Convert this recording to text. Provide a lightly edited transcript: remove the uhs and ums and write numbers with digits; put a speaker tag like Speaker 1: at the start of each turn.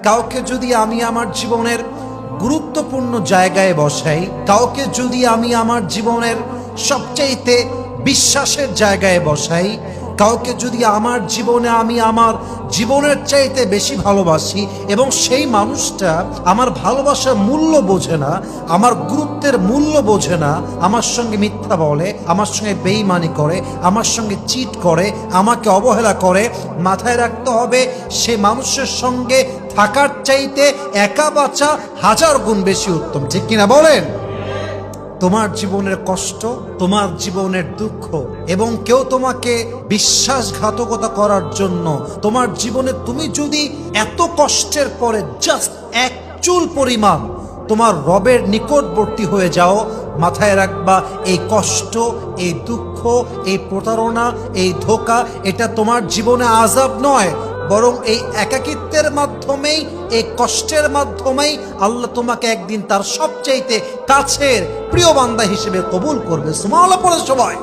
Speaker 1: কাউকে যদি আমি আমার জীবনের গুরুত্বপূর্ণ জায়গায় বসাই, কাউকে যদি আমি আমার জীবনের সবচাইতে বিশ্বাসের জায়গায় বসাই, কাউকে যদি আমার জীবনে আমি আমার জীবনের চাইতে বেশি ভালোবাসি এবং সেই মানুষটা আমার ভালোবাসার মূল্য বোঝে না, আমার গুরুত্বের মূল্য বোঝে না, আমার সঙ্গে মিথ্যা বলে, আমার সঙ্গে বেঈমানি করে, আমার সঙ্গে চিট করে, আমাকে অবহেলা করে, মাথায় রাখতে হবে সে মানুষের সঙ্গে থাকার চাইতে একা বাঁচা 1000 গুণ বেশি উত্তম। ঠিক কিনা বলেন? তোমার জীবনের কষ্ট, তোমার জীবনের দুঃখ এবং কেউ তোমাকে বিশ্বাসঘাতকতা করার জন্য তোমার জীবনে তুমি যদি এত কষ্টের পরে জাস্ট এক চুল পরিমাণ তোমার রবের নিকটবর্তী হয়ে যাও, মাথায় রাখবা এই কষ্ট, এই দুঃখ, এই প্রতারণা, এই ধোঁকা এটা তোমার জীবনে আযাব নয়, বরং এই একাকিত্বের মাধ্যমেই, এই কষ্টের মাধ্যমেই আল্লাহ তোমাকে একদিন তার সবচাইতে কাছের প্রিয় বান্দা হিসেবে কবুল করবে। সুবহানাল্লাহ পড়ে সবাই।